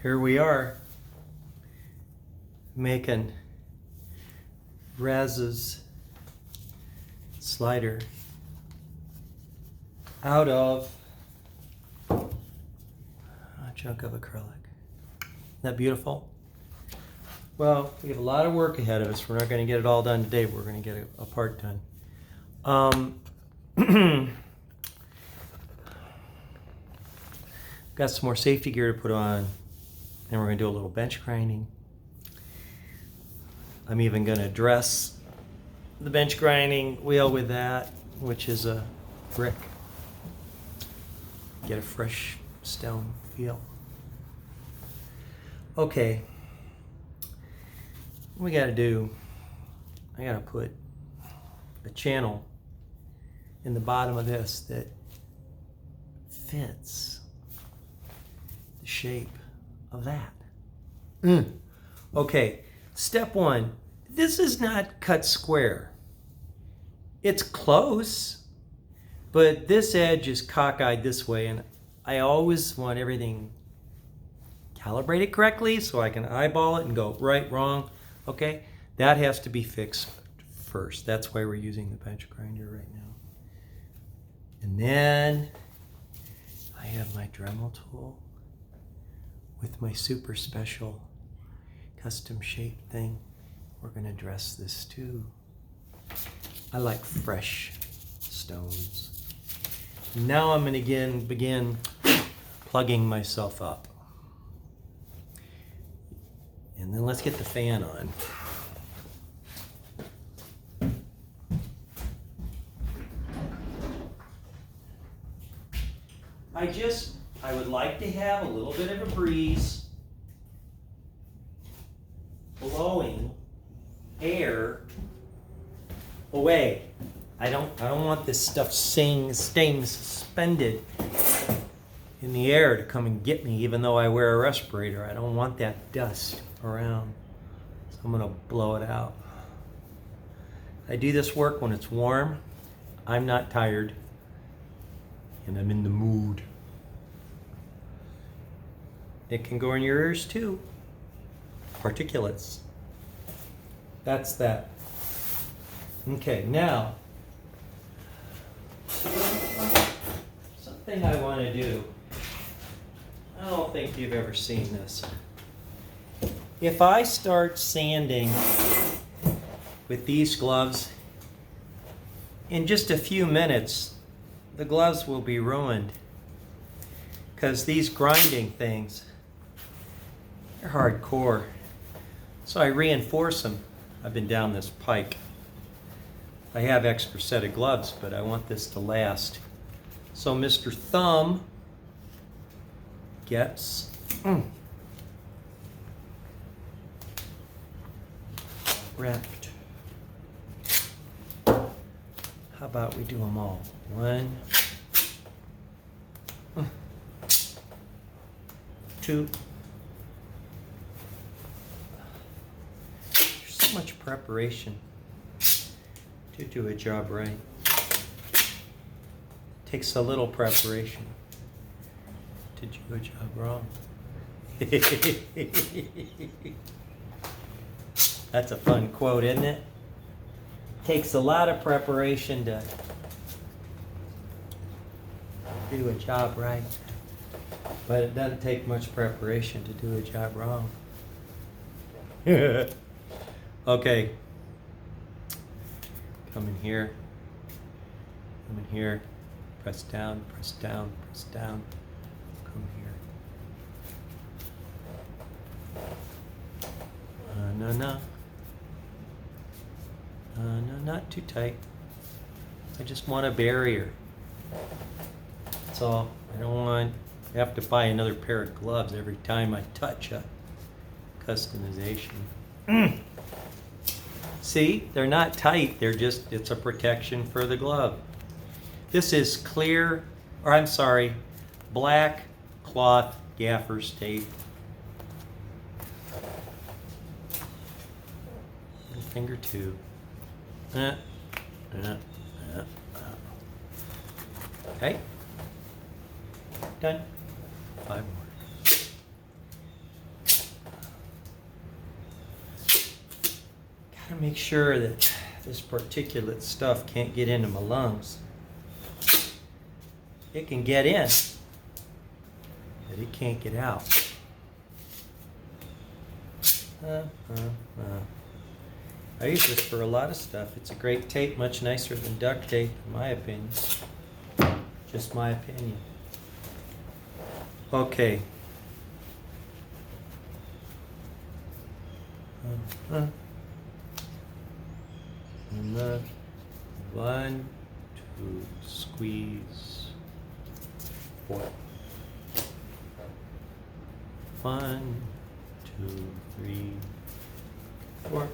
here we are making Raz's slider out of a chunk of acrylic. Isn't that beautiful? Well, we have a lot of work ahead of us. We're not going to get it all done today. We're going to get a part done. Got some more safety gear to put on, and we're going to do a little bench grinding. I'm even going to dress the bench grinding wheel with that, which is a brick. Get a fresh stone feel. Okay, what we got to do, I got to put a channel in the bottom of this that fits the shape of that. Okay, step one, this is not cut square. It's close, but this edge is cockeyed this way, and I always want everything calibrated correctly so I can eyeball it and go right, wrong. Okay, that has to be fixed first. That's why we're using the bench grinder right now. And then I have my Dremel tool with my super special custom shape thing. We're gonna dress this too. I like fresh stones. Now I'm gonna begin plugging myself up. And then let's get the fan on. I would like to have a little bit of a breeze blowing air away. I don't want this stuff staying suspended in the air to come and get me, even though I wear a respirator. I don't want that dust around. So I'm gonna blow it out. I do this work when it's warm. I'm not tired, and I'm in the mood. It can go in your ears too. Particulates. That's that. Okay, now, something I want to do. I don't think you've ever seen this. If I start sanding with these gloves, in just a few minutes, the gloves will be ruined. Because these grinding things, they're hardcore. So I reinforce them. I've been down this pike. I have extra set of gloves, but I want this to last. So Mr. Thumb gets wrapped. How about we do them all? 1, 2. There's so much preparation to do a job right. It takes a little preparation to do a job wrong. That's a fun quote, isn't it? Takes a lot of preparation to do a job right. But it doesn't take much preparation to do a job wrong. Okay. Come in here. Come in here. Press down, press down, press down. Come here. No. No, not too tight. I just want a barrier. That's all. I don't want to have to buy another pair of gloves every time I touch a customization. See, they're not tight. They're just, it's a protection for the glove. This is clear, or I'm sorry, black cloth gaffer's tape. Finger 2. Okay. Done. 5 more. Gotta make sure that this particulate stuff can't get into my lungs. It can get in, but it can't get out. I use this for a lot of stuff. It's a great tape, much nicer than duct tape, in my opinion. Just my opinion. Okay. And then 1, 2, squeeze, 4. 1, 2, 3, 4.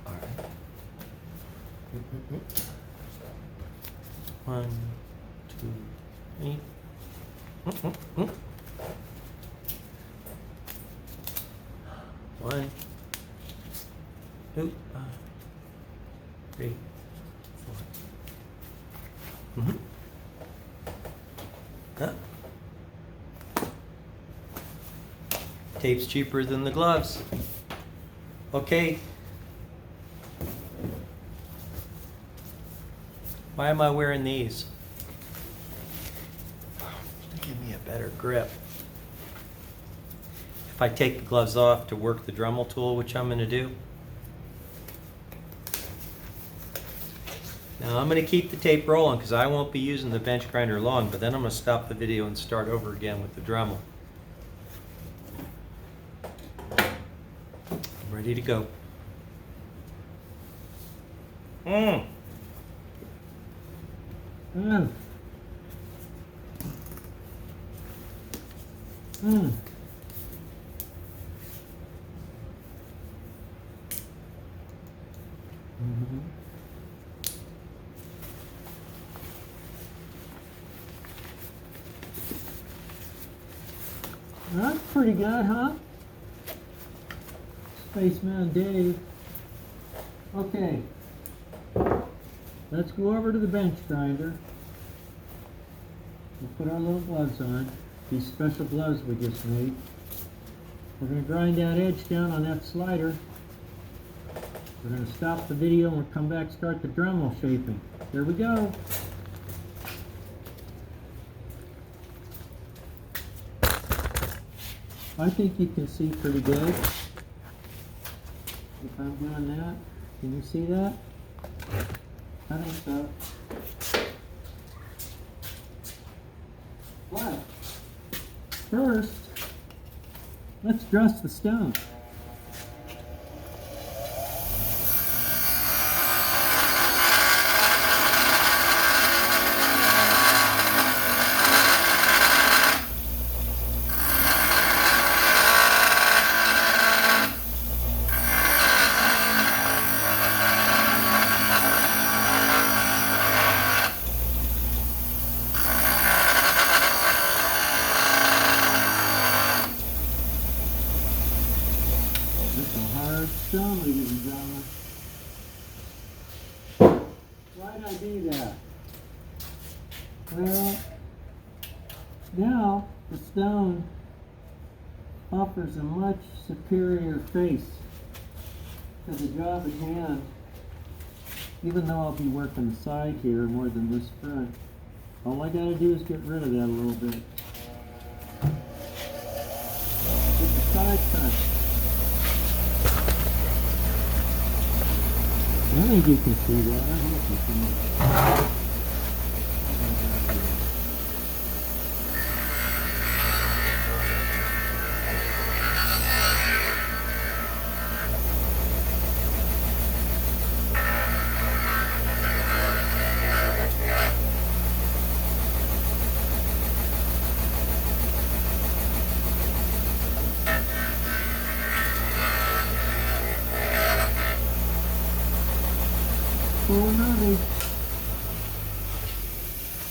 All right. 1, 2, 3. 1, 2, 3, 4. Huh? Tape's cheaper than the gloves. Okay. Why am I wearing these? Give me a better grip. If I take the gloves off to work the Dremel tool, which I'm going to do. Now I'm going to keep the tape rolling because I won't be using the bench grinder long, but then I'm going to stop the video and start over again with the Dremel. I'm ready to go. Mm. Mm. Mm. Mm-hmm. That's pretty good, huh? Spaceman Dave. Okay. Let's go over to the bench grinder. We'll put our little gloves on. These special gloves we just made. We're going to grind that edge down on that slider. We're going to stop the video and we'll come back, start the Dremel shaping. Here we go. I think you can see pretty good. If I'm doing that, can you see that? I think so. But first, let's dress the stone. Stone, ladies and gentlemen. Why'd I do that? Well, now the stone offers a much superior face to the job at hand, even though I'll be working the side here more than this front. All I gotta do is get rid of that a little bit. Get the side cut. I think you can see that. I hope you can.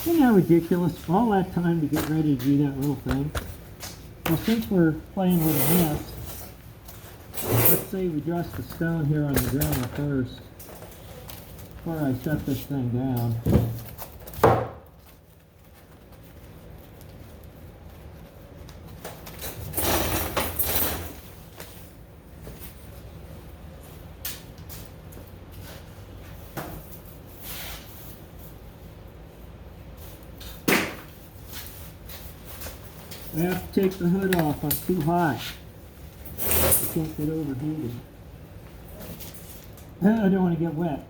Isn't that ridiculous? All that time to get ready to do that little thing. Well, since we're playing with a mess, let's say we dress the stone here on the Dremel first before I shut this thing down. I have to take the hood off. I'm too hot. I can't get overheated. I don't want to get wet.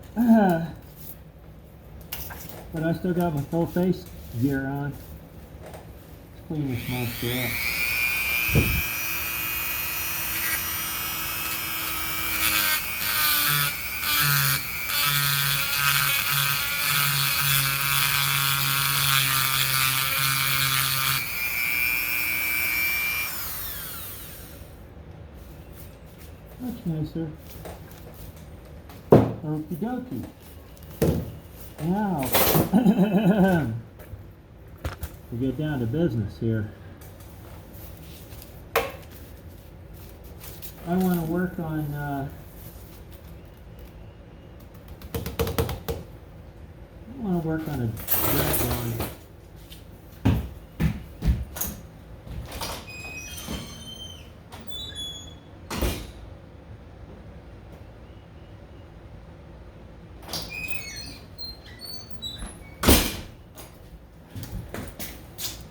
But I still got my full face gear on. Let's clean this monster up. Much nicer. Okie dokie. Now, we get down to business here. I want to work on a drag line.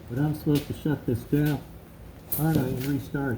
But I'm supposed to shut this down, aren't I, and restart.